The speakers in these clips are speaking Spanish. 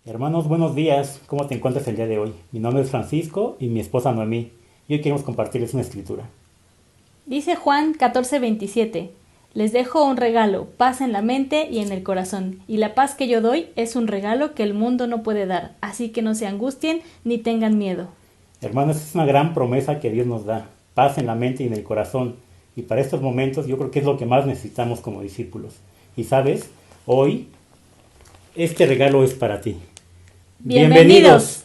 Hermanos, buenos días. ¿Cómo te encuentras el día de hoy? Mi nombre es Francisco y mi esposa Noemí. Y hoy queremos compartirles una escritura. Dice Juan 14:27, les dejo un regalo, paz en la mente y en el corazón, y la paz que yo doy es un regalo que el mundo no puede dar, así que no se angustien ni tengan miedo. Hermanos, es una gran promesa que Dios nos da. Paz en la mente y en el corazón. Y para estos momentos yo creo que es lo que más necesitamos como discípulos. Y sabes, hoy este regalo es para ti. Bienvenidos. Bienvenidos.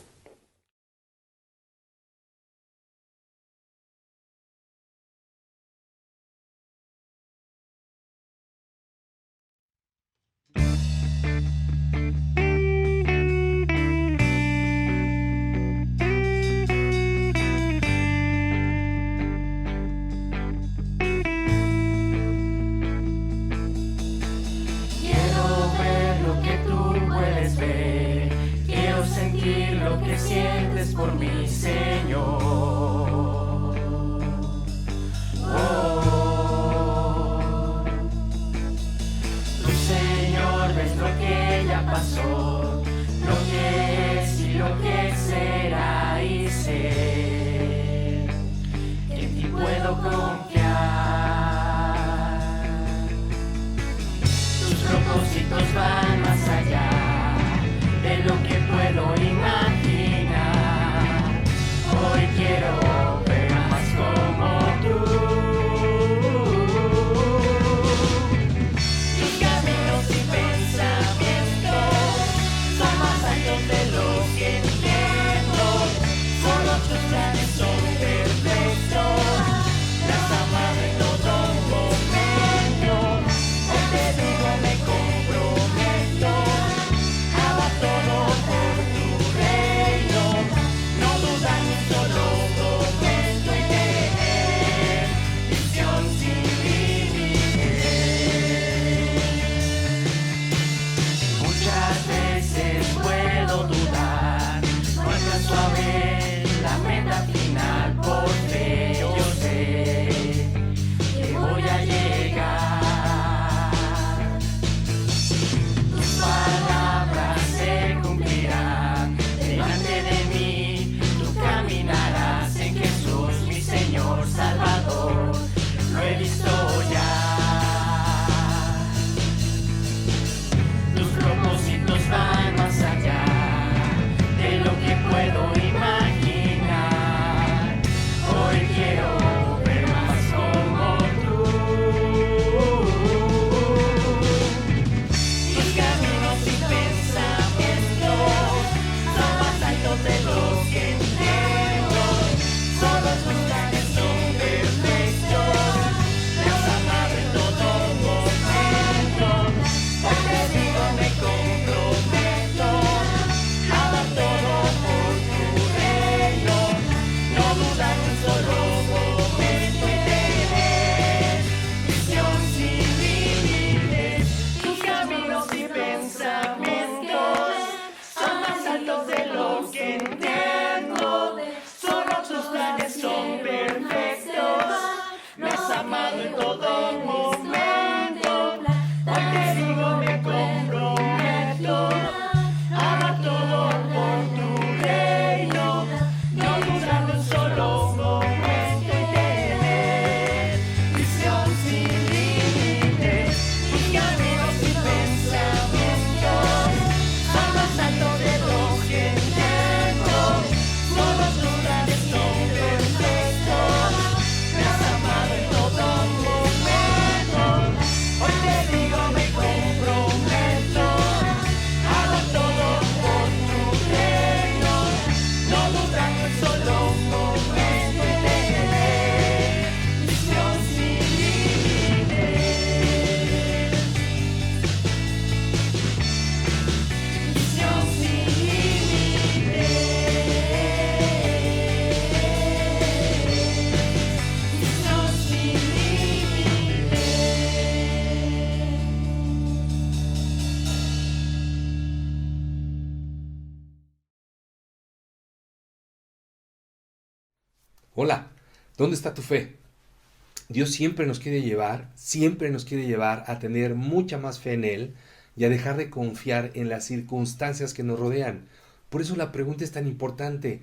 Quiero ver lo que tú puedes ver, quiero sentir lo que sientes por mi Señor. Oh, tu Señor ves lo que ya pasó, lo que es y lo que será, y sé que en ti puedo confiar. Tus propósitos van más allá de lo que puedo imaginar. Hoy quiero ver más como tú. Tus caminos y pensamientos son más altos de lo que entiendo. Solo tus planes son perfectos. Las amado en todo momento. Hoy te digo, me comprometo a dar todo por tu reino. No dudar ni un solo momento y tener visión sin límites. Muchas veces puedo dudar, no alcanzo a ver la meta final, por fe yo sé que voy a llegar. Tus palabras se cumplirán delante de mí, tú caminarás en Jesús, mi Señor Salvador, lo he visto ya. Tus propósitos van más allá de lo que puedo imaginar. Hoy quiero ver más como tú. Tus caminos y pensamientos son más altos de lo que entiendo. Solo tus planes son perfectos. Me has amado en todo momento. Hoy te digo, me comprometo a dar todo por tu reino. No dudar un solo momento y tener visión sin límites. Tus caminos y pensamientos son más altos de lo que entiendo. Solo tus planes son perfectos. Me has amado en todo momento. Hoy te digo, me comprometo a dar todo por tu reino. No dudar un solo momento y tener visión sin límites. Tus caminos y pensamientos son más altos de lo que entiendo. Solo tus planes son perfectos. Me has amado en todo momento. Hoy te digo, me comprometo a dar todo por tu reino. No dudar un solo momento y tener visión sin límites. Visión sin límites. Visión sin límites. Hola, ¿dónde está tu fe? Dios siempre nos quiere llevar a tener mucha más fe en Él y a dejar de confiar en las circunstancias que nos rodean. Por eso la pregunta es tan importante.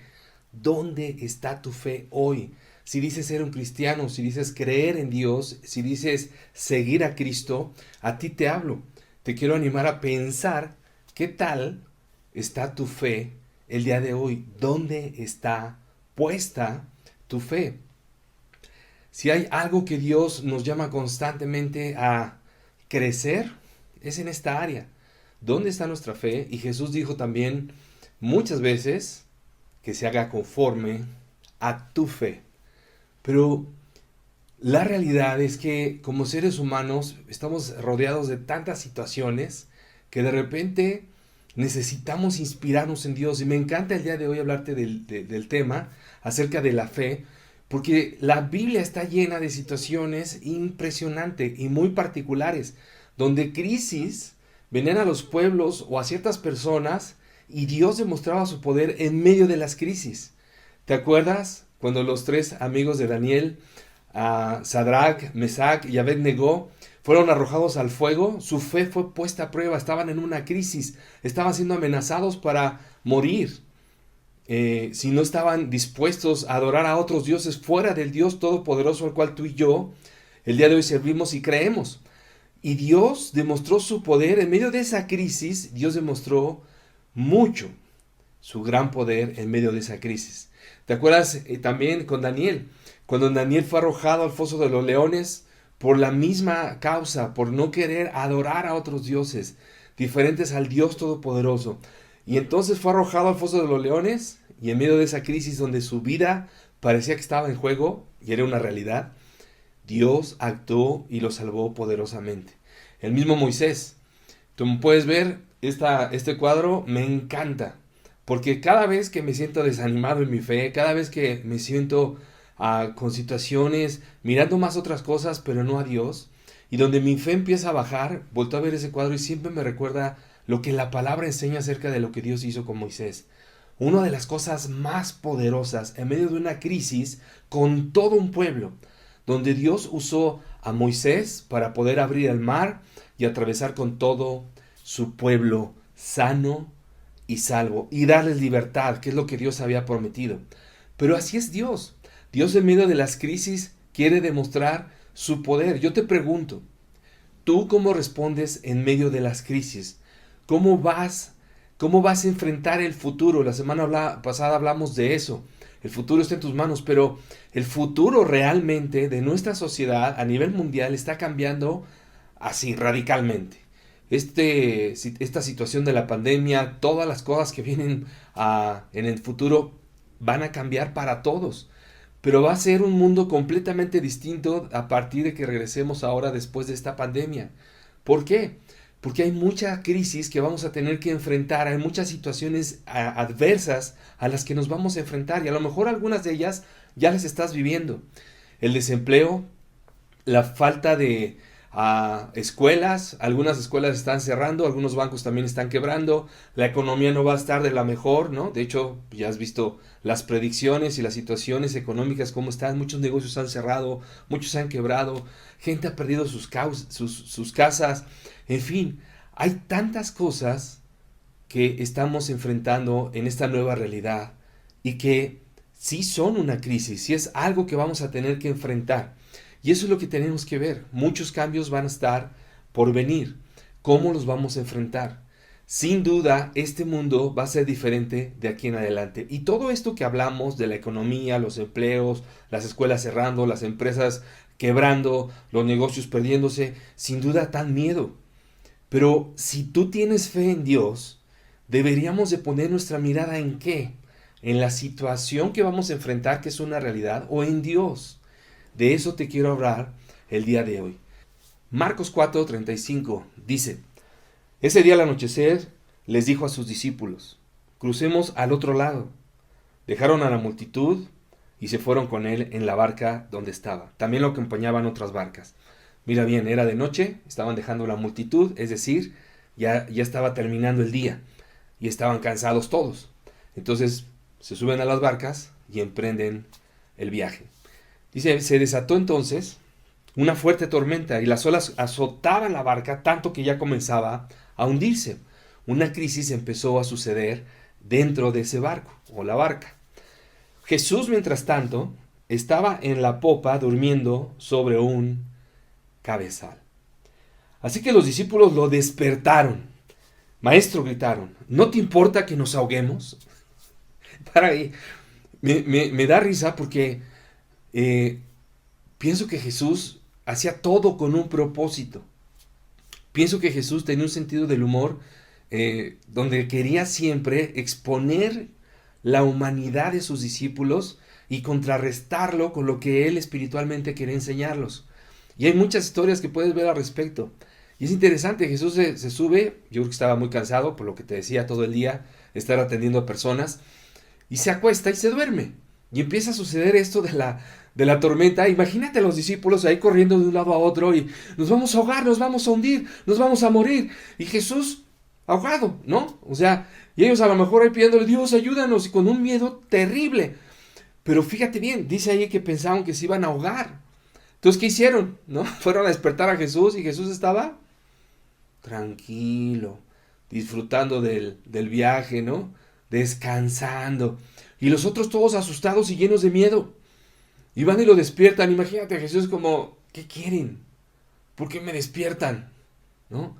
¿Dónde está tu fe hoy? Si dices ser un cristiano, si dices creer en Dios, si dices seguir a Cristo, a ti te hablo. Te quiero animar a pensar qué tal está tu fe el día de hoy. ¿Dónde está puesta tu fe? Si hay algo que Dios nos llama constantemente a crecer, es en esta área. ¿Dónde está nuestra fe? Y Jesús dijo también muchas veces que se haga conforme a tu fe. Pero la realidad es que como seres humanos estamos rodeados de tantas situaciones que de repente necesitamos inspirarnos en Dios. Y me encanta el día de hoy hablarte del tema acerca de la fe, porque la Biblia está llena de situaciones impresionantes y muy particulares, donde crisis venían a los pueblos o a ciertas personas y Dios demostraba su poder en medio de las crisis. ¿Te acuerdas cuando los 3 amigos de Daniel, Sadrach, Mesach y Abed-Negó, fueron arrojados al fuego? Su fe fue puesta a prueba, estaban en una crisis, estaban siendo amenazados para morir. Si no estaban dispuestos a adorar a otros dioses fuera del Dios Todopoderoso al cual tú y yo el día de hoy servimos y creemos. Y Dios demostró su poder en medio de esa crisis. Dios demostró mucho su gran poder en medio de esa crisis. ¿Te acuerdas también con Daniel? Cuando Daniel fue arrojado al foso de los leones por la misma causa, por no querer adorar a otros dioses diferentes al Dios Todopoderoso. Y entonces fue arrojado al foso de los leones, y en medio de esa crisis donde su vida parecía que estaba en juego y era una realidad, Dios actuó y lo salvó poderosamente. El mismo Moisés. Tú puedes ver este cuadro, me encanta, porque cada vez que me siento desanimado en mi fe, cada vez que me siento con situaciones, mirando más otras cosas, pero no a Dios, y donde mi fe empieza a bajar, vuelto a ver ese cuadro y siempre me recuerda lo que la palabra enseña acerca de lo que Dios hizo con Moisés. Una de las cosas más poderosas en medio de una crisis con todo un pueblo, donde Dios usó a Moisés para poder abrir el mar y atravesar con todo su pueblo sano y salvo y darles libertad, que es lo que Dios había prometido. Pero así es Dios. Dios en medio de las crisis quiere demostrar su poder. Yo te pregunto, ¿tú cómo respondes en medio de las crisis? ¿Cómo vas a enfrentar el futuro? La semana pasada hablamos de eso. El futuro está en tus manos, pero el futuro realmente de nuestra sociedad a nivel mundial está cambiando así radicalmente. Esta situación de la pandemia, todas las cosas que vienen en el futuro van a cambiar para todos. Pero va a ser un mundo completamente distinto a partir de que regresemos ahora después de esta pandemia. ¿Por qué? Porque hay mucha crisis que vamos a tener que enfrentar, hay muchas situaciones adversas a las que nos vamos a enfrentar y a lo mejor algunas de ellas ya las estás viviendo. El desempleo, la falta de escuelas, algunas escuelas están cerrando, algunos bancos también están quebrando, la economía no va a estar de la mejor, ¿no? De hecho, ya has visto las predicciones y las situaciones económicas cómo están, muchos negocios han cerrado, muchos han quebrado, gente ha perdido sus casas, en fin, hay tantas cosas que estamos enfrentando en esta nueva realidad y que sí son una crisis, sí es algo que vamos a tener que enfrentar. Y eso es lo que tenemos que ver. Muchos cambios van a estar por venir. ¿Cómo los vamos a enfrentar? Sin duda, este mundo va a ser diferente de aquí en adelante. Y todo esto que hablamos de la economía, los empleos, las escuelas cerrando, las empresas quebrando, los negocios perdiéndose, sin duda dan miedo. Pero si tú tienes fe en Dios, deberíamos de poner nuestra mirada ¿en qué? En la situación que vamos a enfrentar, que es una realidad, o en Dios. De eso te quiero hablar el día de hoy. Marcos 4:35 dice: ese día al anochecer les dijo a sus discípulos: crucemos al otro lado. Dejaron a la multitud y se fueron con él en la barca donde estaba. También lo acompañaban otras barcas. Mira bien, era de noche, estaban dejando la multitud, es decir, ya estaba terminando el día y estaban cansados todos. Entonces se suben a las barcas y emprenden el viaje. Dice, se desató entonces una fuerte tormenta y las olas azotaban la barca tanto que ya comenzaba a hundirse. Una crisis empezó a suceder dentro de ese barco o la barca. Jesús, mientras tanto, estaba en la popa durmiendo sobre un cabezal. Así que los discípulos lo despertaron. Maestro, gritaron, ¿no te importa que nos ahoguemos? Para ahí, me da risa porque pienso que Jesús hacía todo con un propósito. Pienso que Jesús tenía un sentido del humor donde quería siempre exponer la humanidad de sus discípulos y contrarrestarlo con lo que él espiritualmente quería enseñarlos. Y hay muchas historias que puedes ver al respecto. Y es interesante, Jesús se sube, yo creo que estaba muy cansado por lo que te decía todo el día, estar atendiendo a personas, y se acuesta y se duerme. Y empieza a suceder esto de la tormenta. Imagínate a los discípulos ahí corriendo de un lado a otro y nos vamos a ahogar, nos vamos a hundir, nos vamos a morir. Y Jesús ahogado, ¿no? O sea, y ellos a lo mejor ahí pidiéndole, Dios, ayúdanos, y con un miedo terrible. Pero fíjate bien, dice ahí que pensaban que se iban a ahogar. Entonces, ¿qué hicieron? ¿No? Fueron a despertar a Jesús y Jesús estaba tranquilo, disfrutando del viaje, ¿no? Descansando. Y los otros todos asustados y llenos de miedo. Y van y lo despiertan. Imagínate a Jesús como, ¿qué quieren? ¿Por qué me despiertan? ¿No?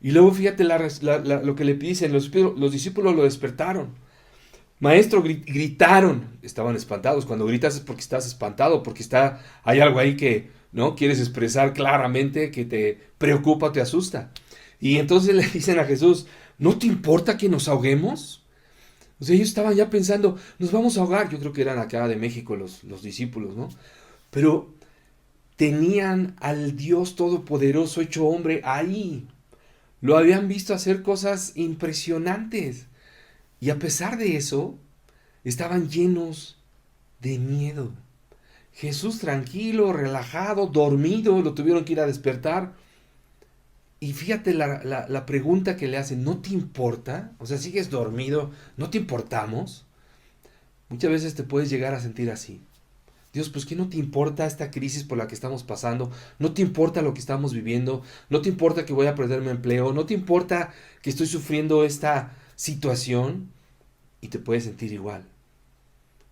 Y luego fíjate lo que le dicen, los discípulos lo despertaron. Maestro, gritaron. Estaban espantados. Cuando gritas es porque estás espantado, porque hay algo ahí que no quieres expresar claramente, que te preocupa o te asusta. Y entonces le dicen a Jesús, ¿no te importa que nos ahoguemos? O sea, ellos estaban ya pensando, nos vamos a ahogar. Yo creo que eran acá de México los discípulos, ¿no? Pero tenían al Dios Todopoderoso hecho hombre ahí. Lo habían visto hacer cosas impresionantes. Y a pesar de eso, estaban llenos de miedo. Jesús tranquilo, relajado, dormido, lo tuvieron que ir a despertar. Y fíjate la pregunta que le hacen, ¿no te importa? O sea, ¿sigues dormido? ¿No te importamos? Muchas veces te puedes llegar a sentir así. Dios, pues ¿qué no te importa esta crisis por la que estamos pasando? ¿No te importa lo que estamos viviendo? ¿No te importa que voy a perder mi empleo? ¿No te importa que estoy sufriendo esta situación? Y te puedes sentir igual.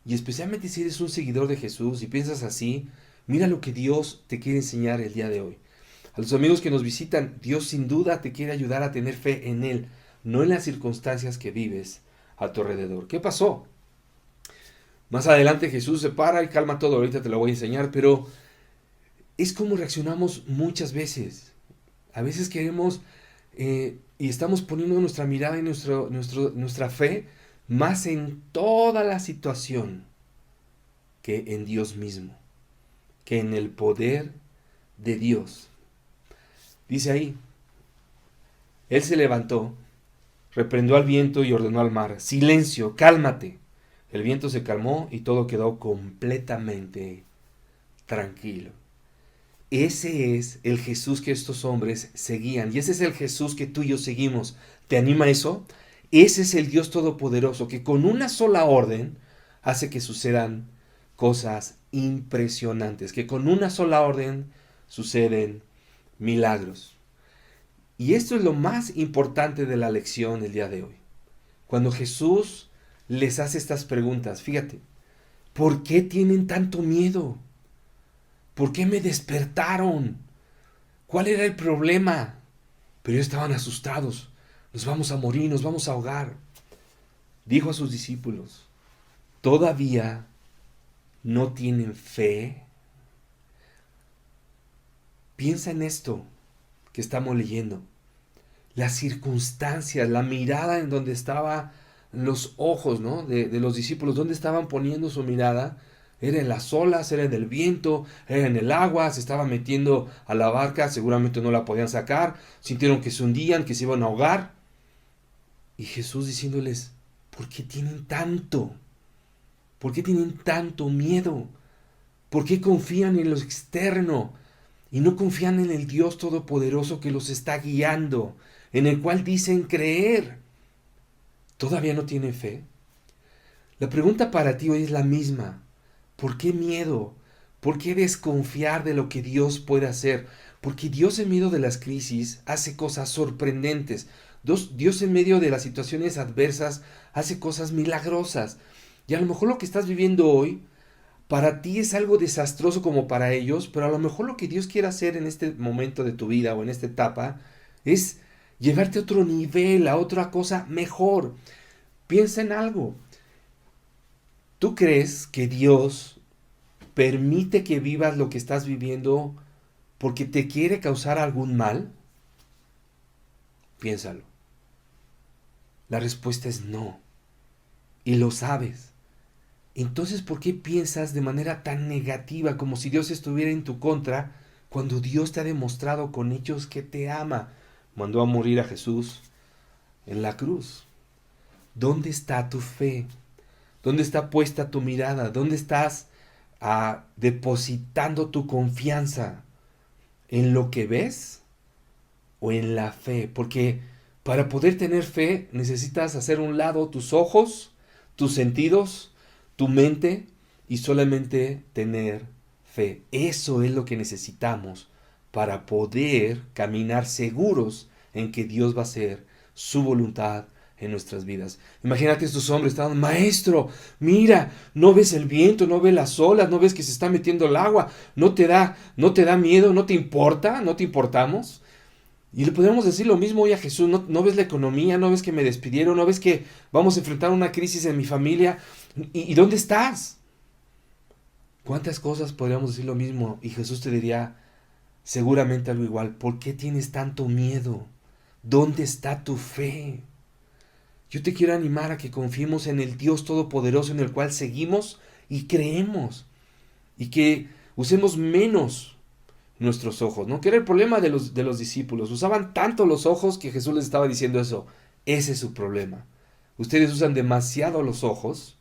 Y especialmente si eres un seguidor de Jesús y piensas así, mira lo que Dios te quiere enseñar el día de hoy. A los amigos que nos visitan, Dios sin duda te quiere ayudar a tener fe en Él, no en las circunstancias que vives a tu alrededor. ¿Qué pasó? Más adelante Jesús se para y calma todo, ahorita te lo voy a enseñar, pero es como reaccionamos muchas veces. A veces queremos y estamos poniendo nuestra mirada y nuestra fe más en toda la situación que en Dios mismo, que en el poder de Dios. Dice ahí, Él se levantó, reprendió al viento y ordenó al mar, silencio, cálmate. El viento se calmó y todo quedó completamente tranquilo. Ese es el Jesús que estos hombres seguían y ese es el Jesús que tú y yo seguimos. ¿Te anima eso? Ese es el Dios Todopoderoso que con una sola orden hace que sucedan cosas impresionantes, que con una sola orden suceden milagros. Y esto es lo más importante de la lección del día de hoy. Cuando Jesús les hace estas preguntas, fíjate, ¿por qué tienen tanto miedo? ¿Por qué me despertaron? ¿Cuál era el problema? Pero ellos estaban asustados. Nos vamos a morir, nos vamos a ahogar. Dijo a sus discípulos, ¿todavía no tienen fe? Piensa en esto que estamos leyendo. Las circunstancias, la mirada en donde estaban los ojos, ¿no? de los discípulos, ¿dónde estaban poniendo su mirada? Era en las olas, era en el viento, era en el agua, se estaban metiendo a la barca, seguramente no la podían sacar, sintieron que se hundían, que se iban a ahogar. Y Jesús diciéndoles, ¿por qué tienen tanto? ¿Por qué tienen tanto miedo? ¿Por qué confían en lo externo y no confían en el Dios Todopoderoso que los está guiando, en el cual dicen creer? ¿Todavía no tienen fe? La pregunta para ti hoy es la misma. ¿Por qué miedo? ¿Por qué desconfiar de lo que Dios puede hacer? Porque Dios en medio de las crisis hace cosas sorprendentes. Dios en medio de las situaciones adversas hace cosas milagrosas. Y a lo mejor lo que estás viviendo hoy, para ti es algo desastroso como para ellos, pero a lo mejor lo que Dios quiere hacer en este momento de tu vida o en esta etapa es llevarte a otro nivel, a otra cosa mejor. Piensa en algo. ¿Tú crees que Dios permite que vivas lo que estás viviendo porque te quiere causar algún mal? Piénsalo. La respuesta es no. Y lo sabes. Entonces, ¿por qué piensas de manera tan negativa, como si Dios estuviera en tu contra, cuando Dios te ha demostrado con hechos que te ama? Mandó a morir a Jesús en la cruz. ¿Dónde está tu fe? ¿Dónde está puesta tu mirada? ¿Dónde estás depositando tu confianza? ¿En lo que ves o en la fe? Porque para poder tener fe necesitas hacer a un lado tus ojos, tus sentidos, tu mente y solamente tener fe. Eso es lo que necesitamos para poder caminar seguros en que Dios va a hacer su voluntad en nuestras vidas. Imagínate estos hombres estaban, maestro, mira, no ves el viento, no ves las olas, no ves que se está metiendo el agua, no te da miedo, no te importa, no te importamos. Y le podemos decir lo mismo hoy a Jesús, no ves la economía, no ves que me despidieron, no ves que vamos a enfrentar una crisis en mi familia, ¿y dónde estás? ¿Cuántas cosas podríamos decir lo mismo? Y Jesús te diría seguramente algo igual. ¿Por qué tienes tanto miedo? ¿Dónde está tu fe? Yo te quiero animar a que confiemos en el Dios Todopoderoso en el cual seguimos y creemos. Y que usemos menos nuestros ojos, ¿no? Que era el problema de los discípulos. Usaban tanto los ojos que Jesús les estaba diciendo eso. Ese es su problema. Ustedes usan demasiado los ojos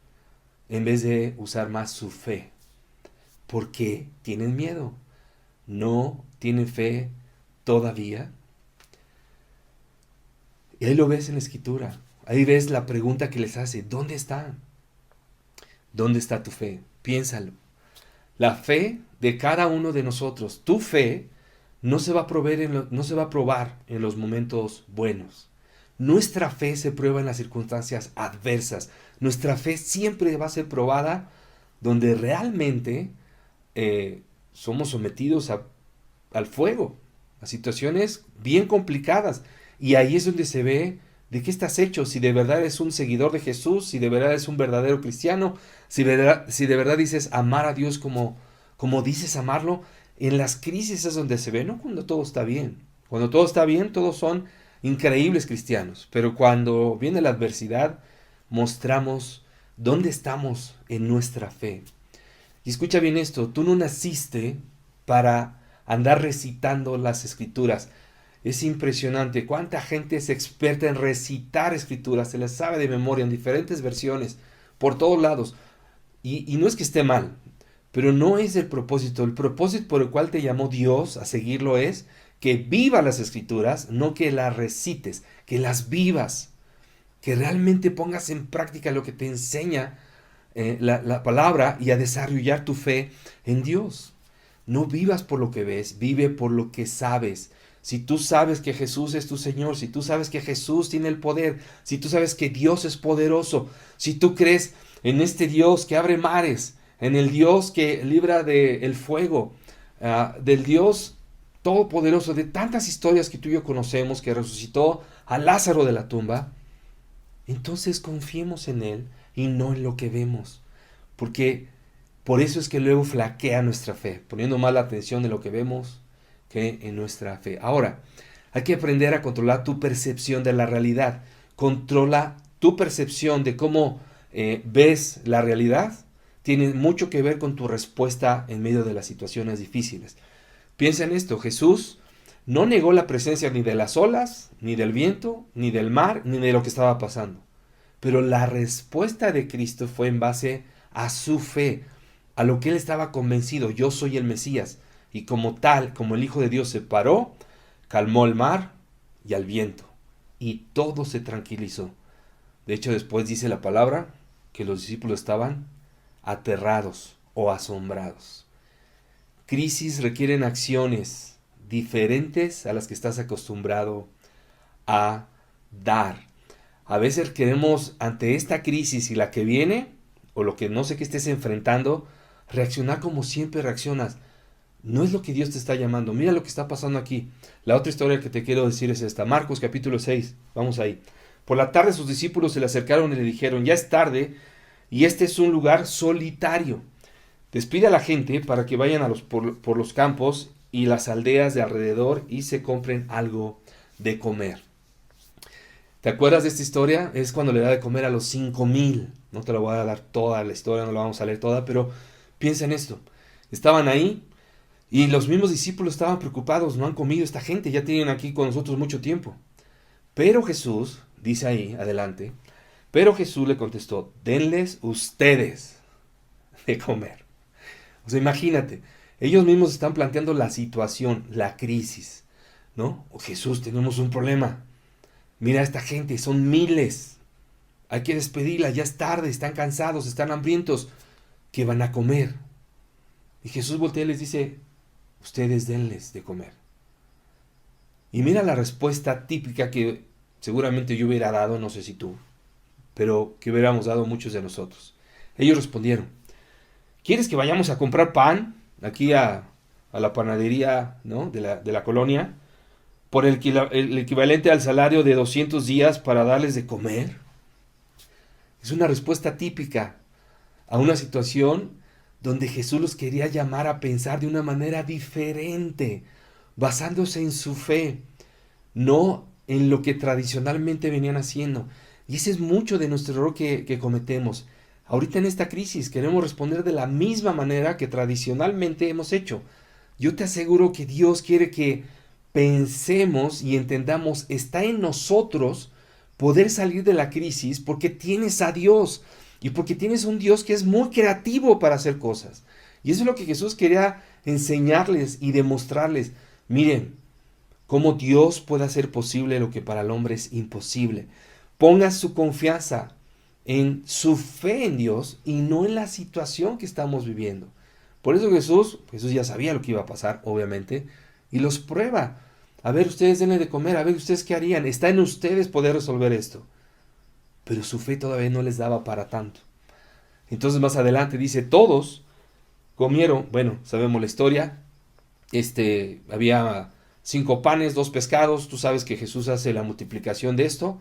en vez de usar más su fe. ¿Por qué tienen miedo? ¿No tienen fe todavía? Y ahí lo ves en la Escritura. Ahí ves la pregunta que les hace. ¿Dónde están? ¿Dónde está tu fe? Piénsalo. La fe de cada uno de nosotros, tu fe, no se va a probar en los momentos buenos. Nuestra fe se prueba en las circunstancias adversas. Nuestra fe siempre va a ser probada donde realmente somos sometidos al fuego, a situaciones bien complicadas. Y ahí es donde se ve de qué estás hecho, si de verdad eres un seguidor de Jesús, si de verdad eres un verdadero cristiano, si de verdad dices amar a Dios como dices amarlo. En las crisis es donde se ve, no cuando todo está bien. Cuando todo está bien, todos son increíbles cristianos. Pero cuando viene la adversidad, mostramos dónde estamos en nuestra fe. Y escucha bien esto, tú no naciste para andar recitando las Escrituras. Es impresionante cuánta gente es experta en recitar Escrituras, se las sabe de memoria en diferentes versiones, por todos lados. Y no es que esté mal, pero no es el propósito. El propósito por el cual te llamó Dios a seguirlo es que vivas las Escrituras, no que las recites, que las vivas, que realmente pongas en práctica lo que te enseña la palabra y a desarrollar tu fe en Dios. No vivas por lo que ves, vive por lo que sabes. Si tú sabes que Jesús es tu Señor, si tú sabes que Jesús tiene el poder, si tú sabes que Dios es poderoso, si tú crees en este Dios que abre mares, en el Dios que libra del fuego, del Dios todopoderoso, de tantas historias que tú y yo conocemos, que resucitó a Lázaro de la tumba, entonces confiemos en Él y no en lo que vemos. Porque por eso es que luego flaquea nuestra fe, poniendo más la atención en lo que vemos que en nuestra fe. Ahora, hay que aprender a controlar tu percepción de la realidad. Controla tu percepción de cómo ves la realidad. Tiene mucho que ver con tu respuesta en medio de las situaciones difíciles. Piensa en esto, Jesús no negó la presencia ni de las olas, ni del viento, ni del mar, ni de lo que estaba pasando. Pero la respuesta de Cristo fue en base a su fe, a lo que él estaba convencido. Yo soy el Mesías. Y como tal, como el Hijo de Dios se paró, calmó el mar y al viento. Y todo se tranquilizó. De hecho, después dice la palabra que los discípulos estaban aterrados o asombrados. crisis requieren acciones diferentes a las que estás acostumbrado a dar. A veces queremos, ante esta crisis y la que viene, o lo que no sé que estés enfrentando, reaccionar como siempre reaccionas. No es lo que Dios te está llamando. Mira lo que está pasando aquí. La otra historia que te quiero decir es esta. Marcos capítulo 6. Vamos ahí. Por la tarde sus discípulos se le acercaron y le dijeron, ya es tarde y este es un lugar solitario. Despide a la gente para que vayan por los campos y las aldeas de alrededor y se compren algo de comer. ¿Te acuerdas de esta historia? Es cuando le da de comer a los 5,000. No te la voy a dar toda la historia, no la vamos a leer toda, pero piensa en esto. Estaban ahí y los mismos discípulos estaban preocupados. No han comido esta gente, ya tienen aquí con nosotros mucho tiempo. Pero Jesús, dice ahí adelante, pero Jesús le contestó, denles ustedes de comer. O sea, imagínate, ellos mismos están planteando la situación, la crisis, ¿no? Oh, Jesús, tenemos un problema. Mira a esta gente, son miles. Hay que despedirla, ya es tarde, están cansados, están hambrientos. ¿Qué van a comer? Y Jesús voltea y les dice, ustedes denles de comer. Y mira la respuesta típica que seguramente yo hubiera dado, no sé si tú, pero que hubiéramos dado muchos de nosotros. Ellos respondieron, ¿quieres que vayamos a comprar pan aquí a la panadería, ¿no? de la colonia por el equivalente al salario de 200 días para darles de comer? Es una respuesta típica a una situación donde Jesús los quería llamar a pensar de una manera diferente, basándose en su fe, no en lo que tradicionalmente venían haciendo. Y ese es mucho de nuestro error que cometemos. Ahorita en esta crisis queremos responder de la misma manera que tradicionalmente hemos hecho. Yo te aseguro que Dios quiere que pensemos y entendamos, está en nosotros poder salir de la crisis porque tienes a Dios y porque tienes un Dios que es muy creativo para hacer cosas. Y eso es lo que Jesús quería enseñarles y demostrarles. Miren, cómo Dios puede hacer posible lo que para el hombre es imposible. Ponga su confianza en su fe en Dios y no en la situación que estamos viviendo. Por eso Jesús ya sabía lo que iba a pasar, obviamente, y los prueba. A ver, ustedes denle de comer, a ver, ustedes qué harían. Está en ustedes poder resolver esto. Pero su fe todavía no les daba para tanto. Entonces más adelante dice, todos comieron, bueno, sabemos la historia, había 5 panes, 2 pescados, tú sabes que Jesús hace la multiplicación de esto,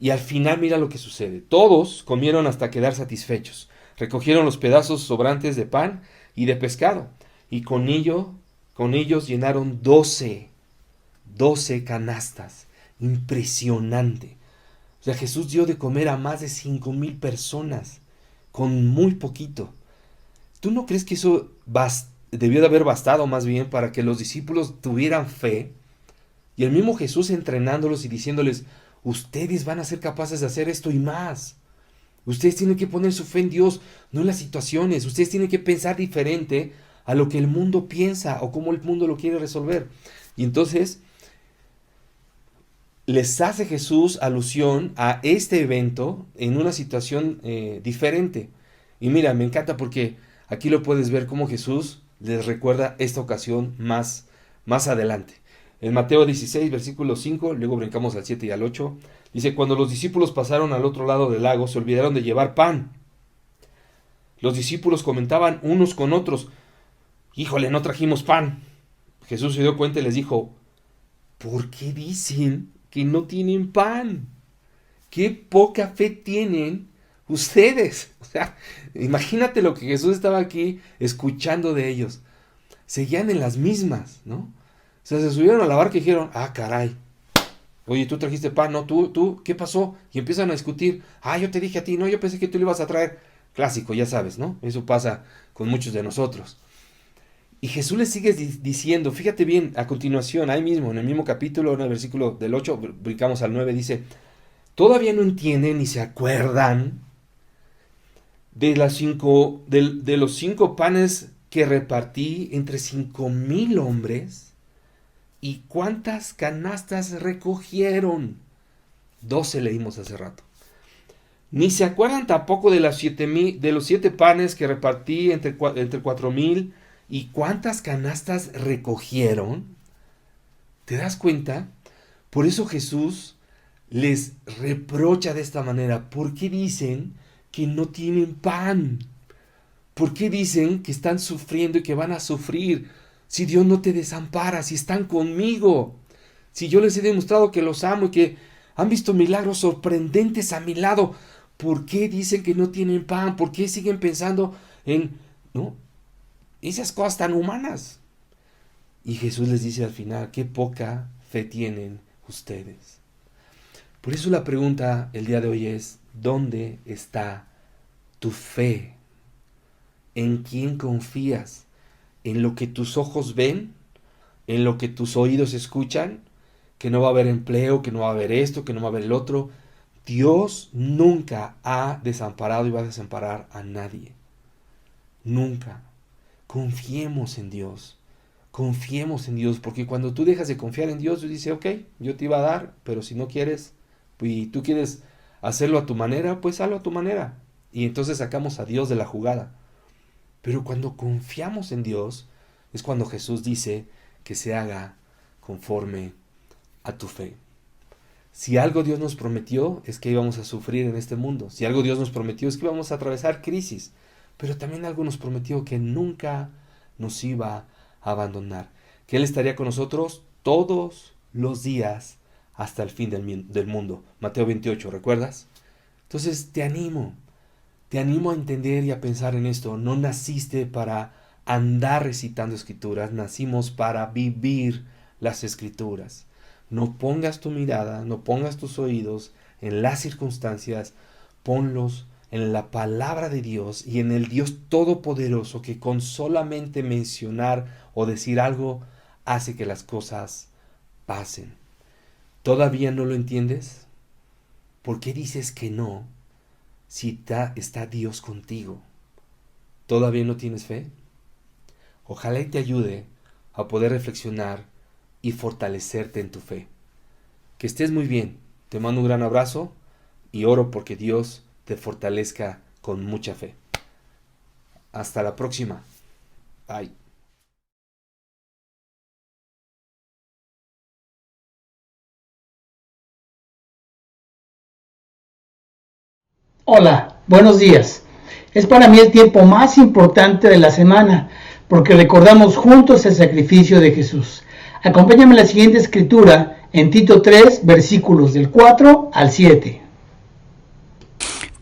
y al final mira lo que sucede. Todos comieron hasta quedar satisfechos, recogieron los pedazos sobrantes de pan y de pescado, y con ellos llenaron 12 canastas. Impresionante. O sea, Jesús dio de comer a más de 5,000 personas con muy poquito. ¿Tú no crees que eso debió de haber bastado más bien para que los discípulos tuvieran fe? Y el mismo Jesús entrenándolos y diciéndoles, ustedes van a ser capaces de hacer esto y más. Ustedes tienen que poner su fe en Dios, no en las situaciones. Ustedes tienen que pensar diferente a lo que el mundo piensa o cómo el mundo lo quiere resolver. Y entonces les hace Jesús alusión a este evento en una situación diferente. Y mira, me encanta porque aquí lo puedes ver cómo Jesús les recuerda esta ocasión más adelante. En Mateo 16, versículo 5, luego brincamos al 7 y al 8, dice, cuando los discípulos pasaron al otro lado del lago, se olvidaron de llevar pan. Los discípulos comentaban unos con otros, híjole, no trajimos pan. Jesús se dio cuenta y les dijo, ¿por qué dicen que no tienen pan? ¿Qué poca fe tienen ustedes? O sea, imagínate lo que Jesús estaba aquí escuchando de ellos. Seguían en las mismas, ¿no? O sea, se subieron a la barca y dijeron, ah, caray. Oye, tú trajiste pan, no, tú, ¿qué pasó? Y empiezan a discutir. Ah, yo te dije a ti, no, yo pensé que tú lo ibas a traer. Clásico, ya sabes, ¿no? Eso pasa con muchos de nosotros. Y Jesús les sigue diciendo, fíjate bien, a continuación, ahí mismo, en el mismo capítulo, en el versículo del 8, brincamos al 9, dice, ¿todavía no entienden ni se acuerdan de los 5 panes que repartí entre 5,000 hombres? ¿Y cuántas canastas recogieron? 12 leímos hace rato. Ni se acuerdan tampoco de los 7 panes que repartí entre 4,000 ¿Y cuántas canastas recogieron? ¿Te das cuenta? Por eso Jesús les reprocha de esta manera. ¿Por qué dicen que no tienen pan? ¿Por qué dicen que están sufriendo y que van a sufrir? Si Dios no te desampara, si están conmigo, si yo les he demostrado que los amo y que han visto milagros sorprendentes a mi lado, ¿por qué dicen que no tienen pan? ¿Por qué siguen pensando en esas cosas tan humanas? Y Jesús les dice al final, qué poca fe tienen ustedes. Por eso la pregunta el día de hoy es, ¿dónde está tu fe? ¿En quién confías? ¿En lo que tus ojos ven? ¿En lo que tus oídos escuchan? Que no va a haber empleo, que no va a haber esto, que no va a haber el otro. Dios nunca ha desamparado y va a desamparar a nadie. Nunca. Confiemos en Dios. Confiemos en Dios, porque cuando tú dejas de confiar en Dios, Dios dice, ok, yo te iba a dar, pero si no quieres, y tú quieres hacerlo a tu manera, pues hazlo a tu manera. Y entonces sacamos a Dios de la jugada. Pero cuando confiamos en Dios, es cuando Jesús dice que se haga conforme a tu fe. Si algo Dios nos prometió, es que íbamos a sufrir en este mundo. Si algo Dios nos prometió, es que íbamos a atravesar crisis. Pero también algo nos prometió, que nunca nos iba a abandonar. Que Él estaría con nosotros todos los días hasta el fin del mundo. Mateo 28, ¿recuerdas? Entonces te animo a entender y a pensar en esto. No naciste para andar recitando escrituras, nacimos para vivir las escrituras. No pongas tu mirada, no pongas tus oídos en las circunstancias, ponlos en la palabra de Dios y en el Dios Todopoderoso, que con solamente mencionar o decir algo hace que las cosas pasen. ¿Todavía no lo entiendes? ¿Por qué dices que no si está Dios contigo? ¿Todavía no tienes fe? Ojalá y te ayude a poder reflexionar y fortalecerte en tu fe. Que estés muy bien. Te mando un gran abrazo y oro porque Dios te fortalezca con mucha fe. Hasta la próxima. Bye. Hola, buenos días. Es para mí el tiempo más importante de la semana, porque recordamos juntos el sacrificio de Jesús. Acompáñame en la siguiente escritura, en Tito 3, versículos del 4 al 7.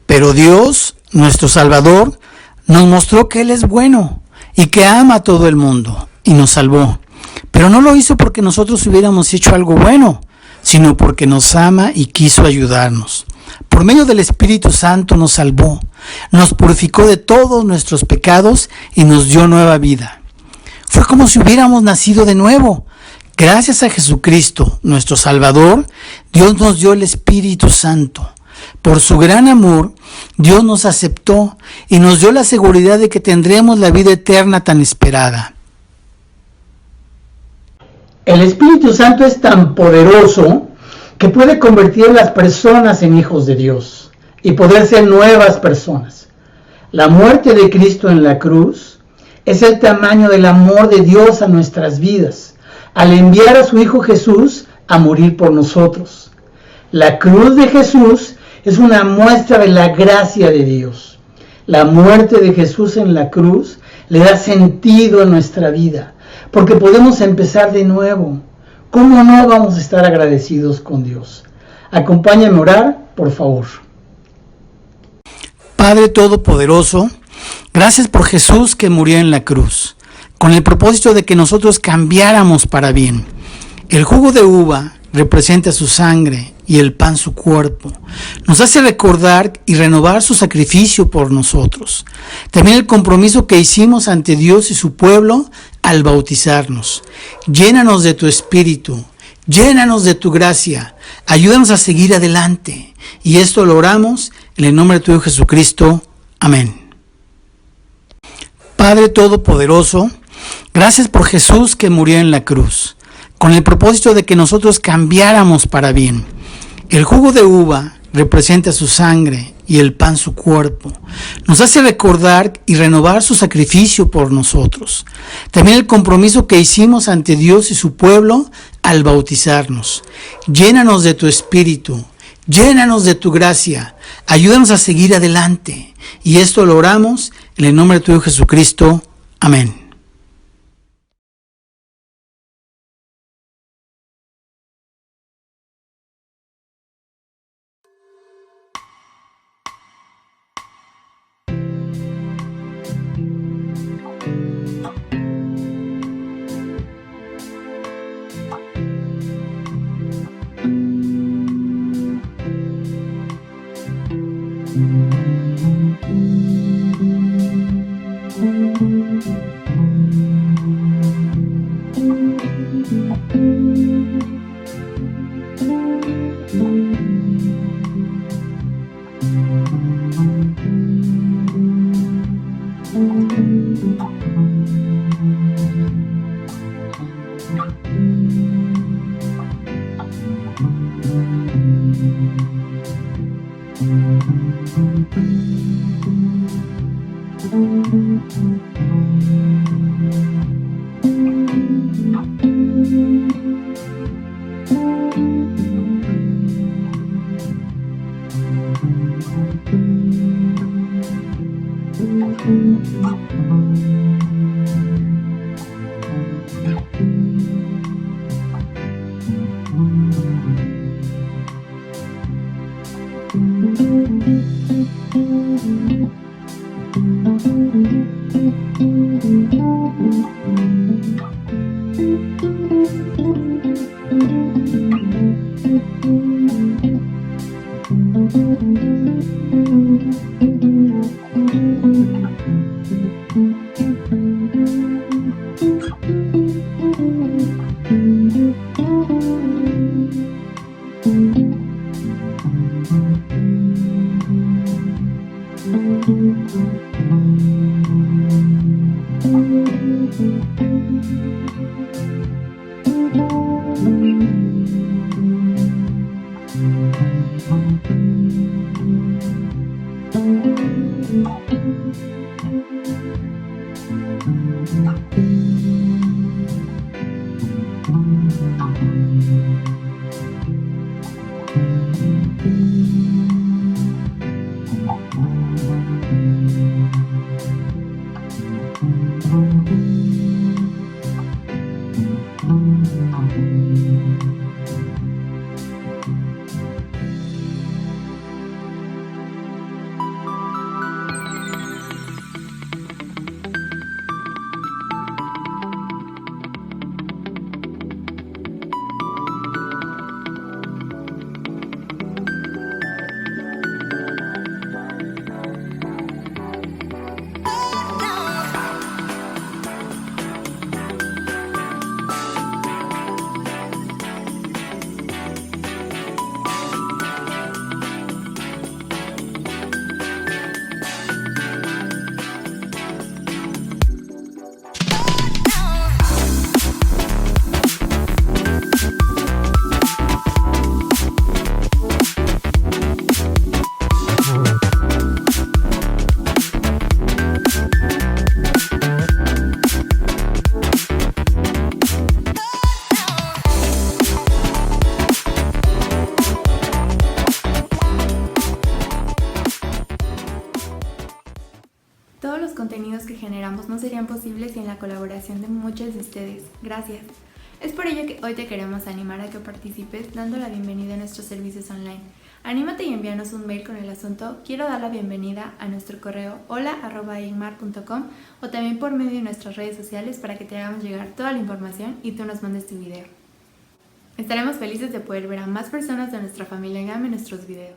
Pero Dios, nuestro Salvador, nos mostró que Él es bueno y que ama a todo el mundo y nos salvó. Pero no lo hizo porque nosotros hubiéramos hecho algo bueno, sino porque nos ama y quiso ayudarnos. Por medio del Espíritu Santo nos salvó, nos purificó de todos nuestros pecados y nos dio nueva vida. Fue como si hubiéramos nacido de nuevo. Gracias a Jesucristo, nuestro Salvador, Dios nos dio el Espíritu Santo. Por su gran amor, Dios nos aceptó y nos dio la seguridad de que tendremos la vida eterna tan esperada. El Espíritu Santo es tan poderoso que puede convertir a las personas en hijos de Dios y poder ser nuevas personas. La muerte de Cristo en la cruz es el tamaño del amor de Dios a nuestras vidas, al enviar a su Hijo Jesús a morir por nosotros. La cruz de Jesús es una muestra de la gracia de Dios. La muerte de Jesús en la cruz le da sentido a nuestra vida, porque podemos empezar de nuevo. ¿Cómo no vamos a estar agradecidos con Dios? Acompáñame a orar, por favor. Padre Todopoderoso, gracias por Jesús que murió en la cruz, con el propósito de que nosotros cambiáramos para bien. El jugo de uva representa su sangre y el pan su cuerpo. Nos hace recordar y renovar su sacrificio por nosotros. También el compromiso que hicimos ante Dios y su pueblo al bautizarnos. Llénanos de tu espíritu, llénanos de tu gracia, ayúdanos a seguir adelante. Y esto lo oramos en el nombre de tu Hijo Jesucristo. Amén. Padre Todopoderoso, gracias por Jesús que murió en la cruz, con el propósito de que nosotros cambiáramos para bien. El jugo de uva representa su sangre y el pan su cuerpo. Nos hace recordar y renovar su sacrificio por nosotros. También el compromiso que hicimos ante Dios y su pueblo al bautizarnos. Llénanos de tu espíritu, llénanos de tu gracia, ayúdanos a seguir adelante. Y esto lo oramos en el nombre de tu Hijo Jesucristo. Amén. Todos los contenidos que generamos no serían posibles sin la colaboración de muchos de ustedes. Gracias. Es por ello que hoy te queremos animar a que participes dando la bienvenida a nuestros servicios online. Anímate y envíanos un mail con el asunto "Quiero dar la bienvenida" a nuestro correo hola@igmar.com o también por medio de nuestras redes sociales para que te hagamos llegar toda la información y tú nos mandes tu video. Estaremos felices de poder ver a más personas de nuestra familia GAM en nuestros videos.